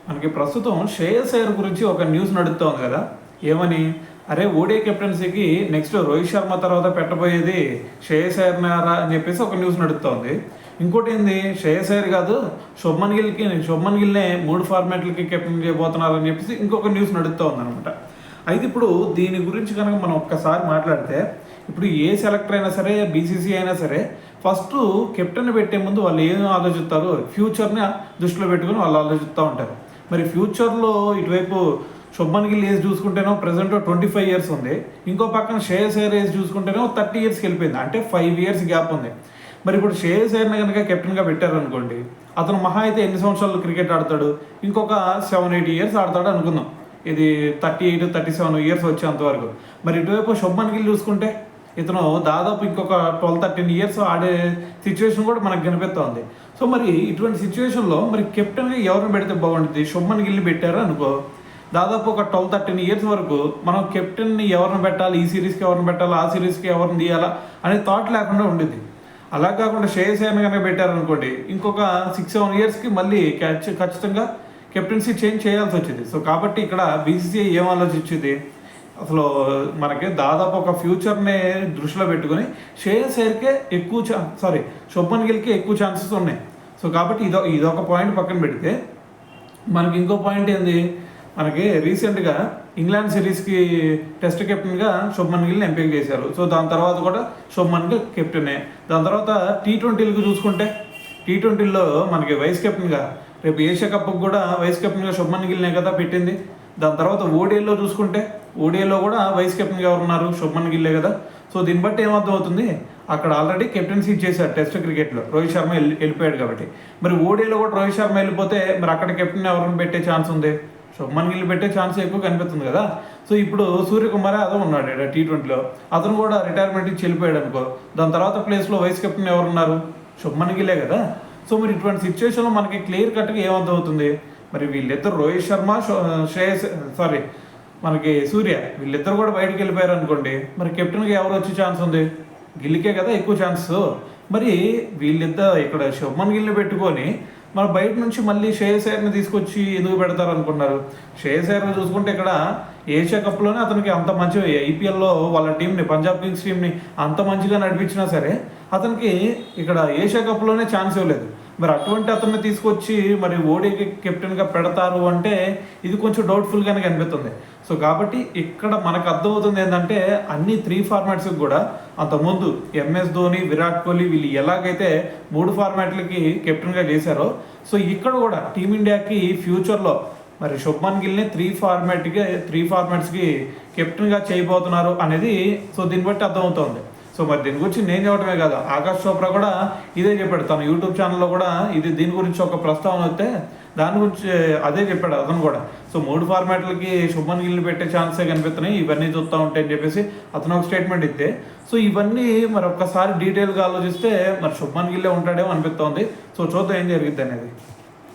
మనకి ప్రస్తుతం శ్రేయస్ అయ్యర్ గురించి ఒక న్యూస్ నడుస్తోంది కదా. ఏమని, అరే ఓడిఐ కెప్టెన్సీకి నెక్స్ట్ రోహిత్ శర్మ తర్వాత పెట్టబోయేది శ్రేయస్ అయ్యర్నారా అని చెప్పేసి ఒక న్యూస్ నడుస్తోంది. ఇంకోటి ఏంది, శ్రేయస్ అయ్యర్ కాదు శుభ్మన్ గిల్నే 3 ఫార్మాట్లకి కెప్టెన్ చేయబోతున్నారు అని చెప్పేసి ఇంకొక న్యూస్ నడుస్తోంది అనమాట. అయితే ఇప్పుడు దీని గురించి కనుక మనం ఒక్కసారి మాట్లాడితే, ఇప్పుడు ఏ సెలెక్టర్ అయినా సరే, బీసీసీ అయినా సరే, ఫస్ట్ కెప్టెన్ పెట్టే ముందు వాళ్ళు ఏం ఆలోచిస్తారు, ఫ్యూచర్ని దృష్టిలో పెట్టుకుని వాళ్ళు ఆలోచిస్తూ ఉంటారు. మరి ఫ్యూచర్లో ఇటువైపు శుభ్మన్ గిల్ ఏజ్ చూసుకుంటేనో ప్రజెంట్ 25 ఇయర్స్ ఉంది, ఇంకో పక్కన శ్రేయస్ అయ్యర్ ఏజ్ చూసుకుంటేనో 30 ఇయర్స్కి వెళ్ళిపోయింది, అంటే 5 ఇయర్స్ గ్యాప్ ఉంది. మరి ఇప్పుడు శ్రేయస్ అయ్యర్ని కనుక కెప్టెన్గా పెట్టారనుకోండి, అతను మహా అయితే ఎన్ని సంవత్సరాలు క్రికెట్ ఆడతాడు, ఇంకొక 7-8 ఇయర్స్ ఆడతాడు అనుకుందాం, ఇది 38-37 ఇయర్స్ వచ్చేంతవరకు. మరి ఇటువైపు శుభ్మన్ గిల్ చూసుకుంటే ఇతను దాదాపు ఇంకొక 12-13 ఇయర్స్ ఆడే సిచ్యువేషన్ కూడా మనకు కనిపిస్తోంది. సో మరి ఇటువంటి సిచ్యువేషన్లో మరి కెప్టెన్గా ఎవరిని పెడితే బాగుంటుంది, శుభ్మన్ గిల్ని పెట్టారు అనుకో, దాదాపు ఒక 12-13 ఇయర్స్ వరకు మనం కెప్టెన్ని ఎవరిని పెట్టాలి, ఈ సిరీస్కి ఎవరిని పెట్టాలి, ఆ సిరీస్కి ఎవరిని తీయాలా అనే థాట్ లేకుండా ఉండేది. అలా కాకుండా శ్రేయస్ అయ్యర్ని కనుక పెట్టారనుకోండి, ఇంకొక 6-7 ఇయర్స్కి మళ్ళీ ఖచ్చితంగా కెప్టెన్సీ చేంజ్ చేయాల్సి వచ్చింది. సో కాబట్టి ఇక్కడ బీసీసీఐ ఏం ఆలోచించింది, అసలు మనకి దాదాపు ఒక ఫ్యూచర్ని దృష్టిలో పెట్టుకుని శ్రేయస్ అయ్యర్కే శుభ్మన్ గిల్కి ఎక్కువ ఛాన్సెస్ ఉన్నాయి. సో కాబట్టి ఇదొక పాయింట్ పక్కన పెడితే, మనకి ఇంకో పాయింట్ ఏంది, మనకి రీసెంట్గా ఇంగ్లాండ్ సిరీస్కి టెస్ట్ కెప్టెన్గా శుభ్మన్ గిల్ని ఎంపిక చేశారు. సో దాని తర్వాత కూడా శుభ్మన్ గిల్ కెప్టెనే. దాని తర్వాత T20లకు చూసుకుంటే, T20లో మనకి వైస్ కెప్టెన్గా రేపు ఏషియా కప్కి కూడా వైస్ కెప్టెన్గా శుభ్మన్ గిల్నే కదా పెట్టింది. దాని తర్వాత ఓడిఐలో చూసుకుంటే, ఓడిఐలో కూడా వైస్ కెప్టెన్గా ఉన్నారు శుభ్మన్ గిల్లే కదా. సో దీన్ని బట్టి ఏమర్థం అవుతుంది, అక్కడ ఆల్రెడీ కెప్టెన్సీ ఇచ్చేసారు టెస్ట్ క్రికెట్లో, రోహిత్ శర్మ వెళ్ళిపోయాడు కాబట్టి. మరి ఓడిఐలో కూడా రోహిత్ శర్మ వెళ్ళిపోతే మరి అక్కడ కెప్టెన్ ఎవరిని పెట్టే ఛాన్స్ ఉంది, శుభ్మన్ గిల్ పెట్టే ఛాన్స్ ఎక్కువ కనిపిస్తుంది కదా. సో ఇప్పుడు సూర్యకుమార్ యాదవ్ ఉన్నాడు T20లో, అతను కూడా రిటైర్మెంట్ ఇచ్చి వెళ్ళిపోయాడు అనుకో, దాని తర్వాత ప్లేస్లో వైస్ కెప్టెన్ ఎవరున్నారు, శుభ్మన్ గిల్లే కదా. సో మరి ఇటువంటి సిచ్యువేషన్లో మనకి క్లియర్ కట్గా ఏమర్థం అవుతుంది, మరి వీళ్ళిద్దరు రోహిత్ శర్మ మనకి సూర్య వీళ్ళిద్దరు కూడా బయటకు వెళ్ళిపోయారు అనుకోండి, మరి కెప్టెన్గా ఎవరు వచ్చే ఛాన్స్ ఉంది, గిల్లికే కదా ఎక్కువ ఛాన్సెస్. మరి వీళ్ళిద్దరు ఇక్కడ శుభ్మన్ గిల్ని పెట్టుకొని మన బయట నుంచి మళ్ళీ శ్రేయస్ అయ్యర్ని తీసుకొచ్చి ఎందుకు పెడతారు అనుకున్నారు. శ్రేయస్ అయ్యర్ని చూసుకుంటే ఇక్కడ ఏషియా కప్లోనే అతనికి అంత మంచి ఐపీఎల్లో వాళ్ళ టీంని, పంజాబ్ కింగ్స్ టీంని అంత మంచిగా నడిపించినా సరే అతనికి ఇక్కడ ఏషియా కప్లోనే ఛాన్స్ ఇవ్వలేదు. మరి అటువంటి అతన్ని తీసుకొచ్చి మరి ఓడిఐకి కెప్టెన్గా పెడతారు అంటే ఇది కొంచెం డౌట్ఫుల్గానే కనిపిస్తుంది. సో కాబట్టి ఇక్కడ మనకు అర్థమవుతుంది ఏంటంటే, అన్ని 3 ఫార్మాట్స్కి కూడా అంతకుముందు MS ధోని, విరాట్ కోహ్లీ వీళ్ళు ఎలాగైతే 3 ఫార్మాట్లకి కెప్టెన్గా చేశారో, సో ఇక్కడ కూడా టీమిండియాకి ఫ్యూచర్లో మరి శుభ్మన్ గిల్ని 3 ఫార్మాట్స్కి కెప్టెన్గా చేయబోతున్నారు అనేది సో దీన్ని బట్టి అర్థమవుతుంది. సో మరి దీని గురించి నేను చెప్పడమే కాదు, ఆకాష్ చోప్రా కూడా ఇదే చెప్పాడు తన యూట్యూబ్ ఛానల్లో కూడా. దీని గురించి ఒక ప్రస్తావన వస్తే దాని గురించి అదే చెప్పాడు అతను కూడా. సో 3 ఫార్మాట్లకి శుభ్మన్ గిల్ని పెట్టే ఛాన్సే కనిపిస్తున్నాయి, ఇవన్నీ చూస్తూ ఉంటాయని చెప్పేసి అతను ఒక స్టేట్మెంట్ ఇస్తే, సో ఇవన్నీ మరి ఒక్కసారి డీటెయిల్గా ఆలోచిస్తే మరి శుభ్మన్ గిల్లే ఉంటాడేమో అనిపిస్తోంది. సో చూద్దాం ఏం జరిగిద్ది అనేది.